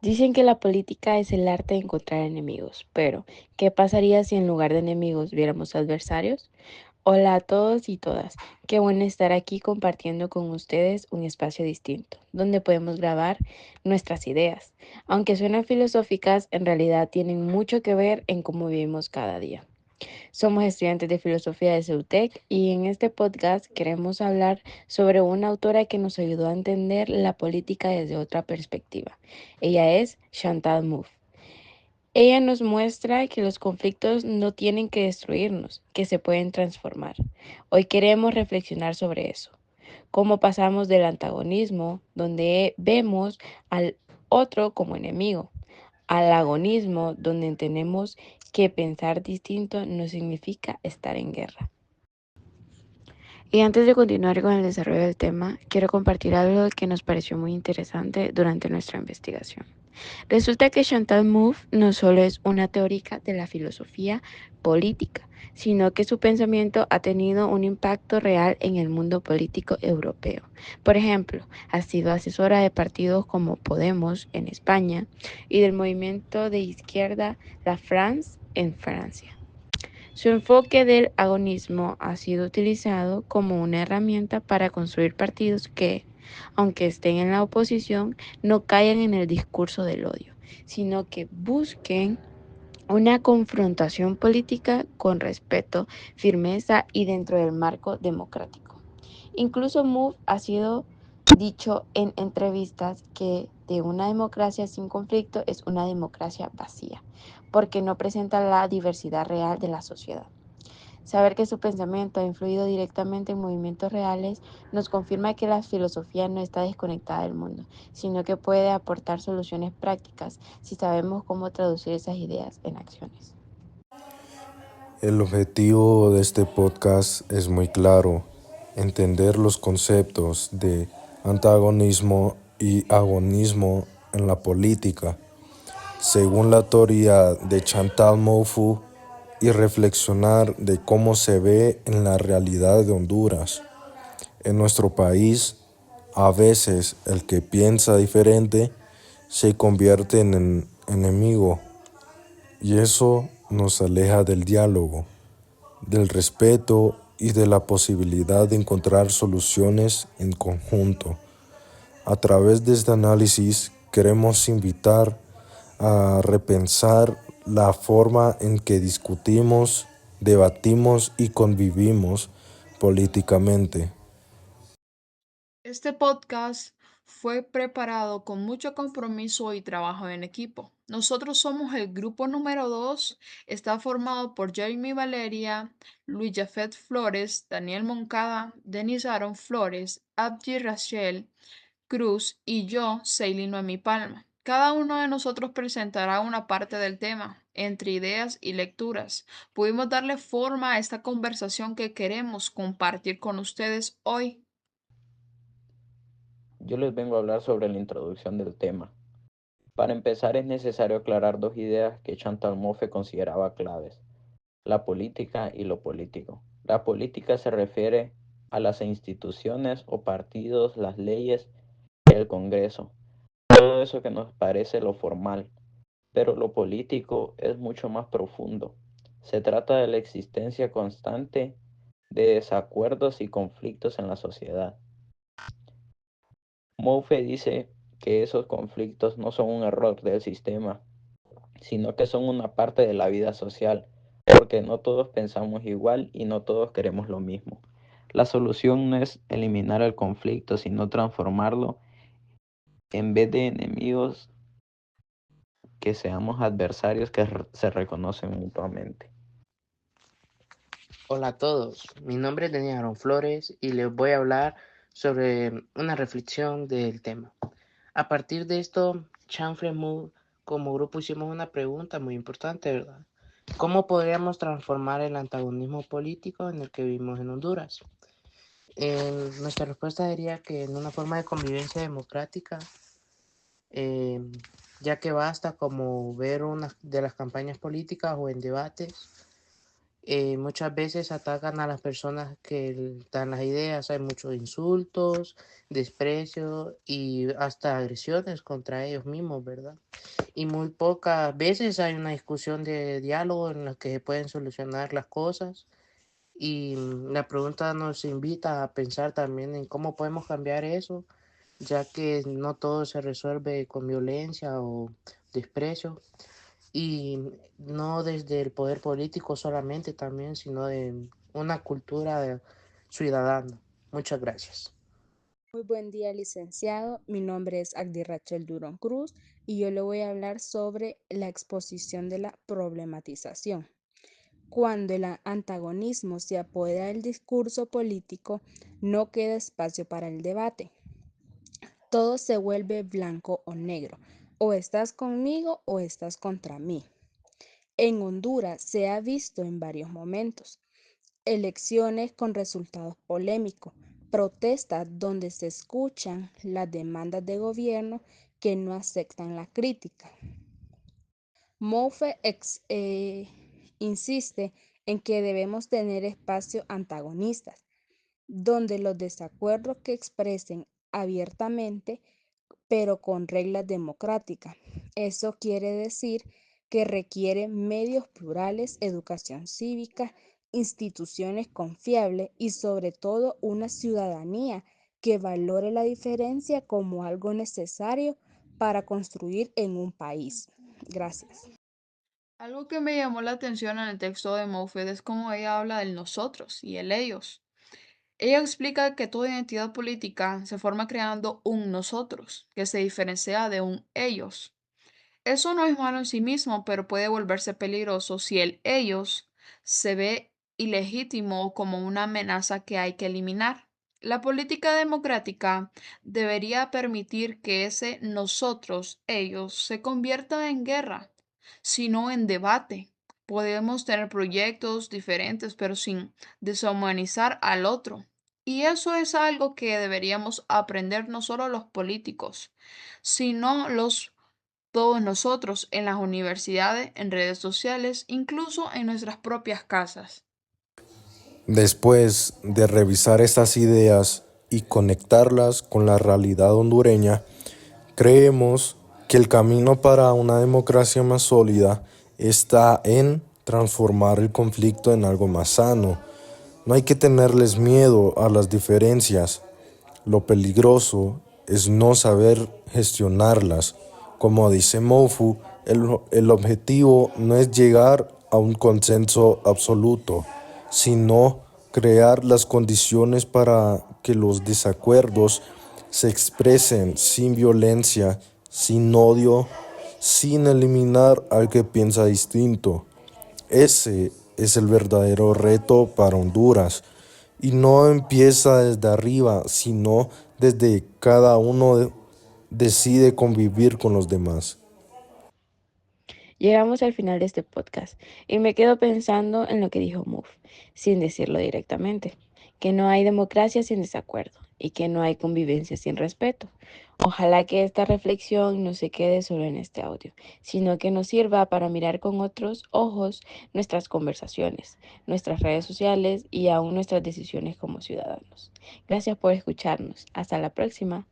Dicen que la política es el arte de encontrar enemigos, pero ¿qué pasaría si en lugar de enemigos viéramos adversarios? Hola a todos y todas, qué bueno estar aquí compartiendo con ustedes un espacio distinto, donde podemos grabar nuestras ideas. Aunque suenan filosóficas, en realidad tienen mucho que ver en cómo vivimos cada día. Somos estudiantes de filosofía de CEUTEC y en este podcast queremos hablar sobre una autora que nos ayudó a entender la política desde otra perspectiva. Ella es Chantal Mouffe. Ella nos muestra que los conflictos no tienen que destruirnos, que se pueden transformar. Hoy queremos reflexionar sobre eso. Cómo pasamos del antagonismo, donde vemos al otro como enemigo, al agonismo, donde entendemos que pensar distinto no significa estar en guerra. Y antes de continuar con el desarrollo del tema, quiero compartir algo que nos pareció muy interesante durante nuestra investigación. Resulta que Chantal Mouffe no solo es una teórica de la filosofía política, sino que su pensamiento ha tenido un impacto real en el mundo político europeo. Por ejemplo, ha sido asesora de partidos como Podemos en España y del movimiento de izquierda La France en Francia. Su enfoque del agonismo ha sido utilizado como una herramienta para construir partidos que, aunque estén en la oposición, no caigan en el discurso del odio, sino que busquen una confrontación política con respeto, firmeza y dentro del marco democrático. Incluso Mouffe ha sido dicho en entrevistas que de una democracia sin conflicto es una democracia vacía, porque no presenta la diversidad real de la sociedad. Saber que su pensamiento ha influido directamente en movimientos reales nos confirma que la filosofía no está desconectada del mundo, sino que puede aportar soluciones prácticas si sabemos cómo traducir esas ideas en acciones. El objetivo de este podcast es muy claro: entender los conceptos de antagonismo y agonismo en la política, según la teoría de Chantal Mouffe, y reflexionar de cómo se ve en la realidad de Honduras. En nuestro país, a veces el que piensa diferente se convierte en enemigo, y eso nos aleja del diálogo, del respeto y de la posibilidad de encontrar soluciones en conjunto. A través de este análisis queremos invitar a repensar la forma en que discutimos, debatimos y convivimos políticamente. Este podcast fue preparado con mucho compromiso y trabajo en equipo. Nosotros somos el grupo número 2. Está formado por Jeremy Valeria, Luis Jafet Flores, Daniel Moncada, Denis Aaron Flores, Abdi Rachel Cruz y yo, Seili Noemi Palma. Cada uno de nosotros presentará una parte del tema, entre ideas y lecturas. Pudimos darle forma a esta conversación que queremos compartir con ustedes hoy. Yo les vengo a hablar sobre la introducción del tema. Para empezar es necesario aclarar dos ideas que Chantal Mouffe consideraba claves: la política y lo político. La política se refiere a las instituciones o partidos, las leyes y el Congreso, todo eso que nos parece lo formal, pero lo político es mucho más profundo. Se trata de la existencia constante de desacuerdos y conflictos en la sociedad. Mouffe dice que esos conflictos no son un error del sistema, sino que son una parte de la vida social, porque no todos pensamos igual y no todos queremos lo mismo. La solución no es eliminar el conflicto, sino transformarlo en vez de enemigos, que seamos adversarios que se reconocen mutuamente. Hola a todos, mi nombre es Daniel Aaron Flores y les voy a hablar sobre una reflexión del tema. A partir de esto, Chanfle Mood como grupo hicimos una pregunta muy importante, ¿verdad? ¿Cómo podríamos transformar el antagonismo político en el que vivimos en Honduras? Nuestra respuesta diría que en una forma de convivencia democrática, eh, ya que basta como ver una de las campañas políticas o en debates Muchas veces atacan a las personas que dan las ideas, hay muchos insultos, desprecio y hasta agresiones contra ellos mismos, ¿verdad? Y muy pocas veces hay una discusión de diálogo en la que se pueden solucionar las cosas. Y la pregunta nos invita a pensar también en cómo podemos cambiar eso, ya que no todo se resuelve con violencia o desprecio, y no desde el poder político solamente también, sino de una cultura ciudadana. Muchas gracias. Muy buen día, licenciado. Mi nombre es Agdi Rachel Durón Cruz y yo le voy a hablar sobre la exposición de la problematización. Cuando el antagonismo se apodera del discurso político, no queda espacio para el debate. Todo se vuelve blanco o negro. O estás conmigo o estás contra mí. En Honduras se ha visto en varios momentos. Elecciones con resultados polémicos, protestas donde se escuchan las demandas de gobierno que no aceptan la crítica. Mouffe insiste en que debemos tener espacios antagonistas, donde los desacuerdos que expresen abiertamente, pero con reglas democráticas. Eso quiere decir que requiere medios plurales, educación cívica, instituciones confiables y sobre todo una ciudadanía que valore la diferencia como algo necesario para construir en un país. Gracias. Algo que me llamó la atención en el texto de Moffett es cómo ella habla del nosotros y el ellos. Ella explica que toda identidad política se forma creando un nosotros, que se diferencia de un ellos. Eso no es malo en sí mismo, pero puede volverse peligroso si el ellos se ve ilegítimo o como una amenaza que hay que eliminar. La política democrática debería permitir que ese nosotros, ellos, se convierta en guerra, sino en debate. Podemos tener proyectos diferentes, pero sin deshumanizar al otro. Y eso es algo que deberíamos aprender no solo los políticos, sino todos nosotros en las universidades, en redes sociales, incluso en nuestras propias casas. Después de revisar estas ideas y conectarlas con la realidad hondureña, creemos que el camino para una democracia más sólida está en transformar el conflicto en algo más sano. No hay que tenerles miedo a las diferencias. Lo peligroso es no saber gestionarlas. Como dice Mofu, el objetivo no es llegar a un consenso absoluto, sino crear las condiciones para que los desacuerdos se expresen sin violencia, sin odio, sin eliminar al que piensa distinto. Ese es el verdadero reto para Honduras y no empieza desde arriba, sino desde cada uno decide convivir con los demás. Llegamos al final de este podcast y me quedo pensando en lo que dijo Mouffe, sin decirlo directamente, que no hay democracia sin desacuerdo y que no hay convivencia sin respeto. Ojalá que esta reflexión no se quede solo en este audio, sino que nos sirva para mirar con otros ojos nuestras conversaciones, nuestras redes sociales y aún nuestras decisiones como ciudadanos. Gracias por escucharnos. Hasta la próxima.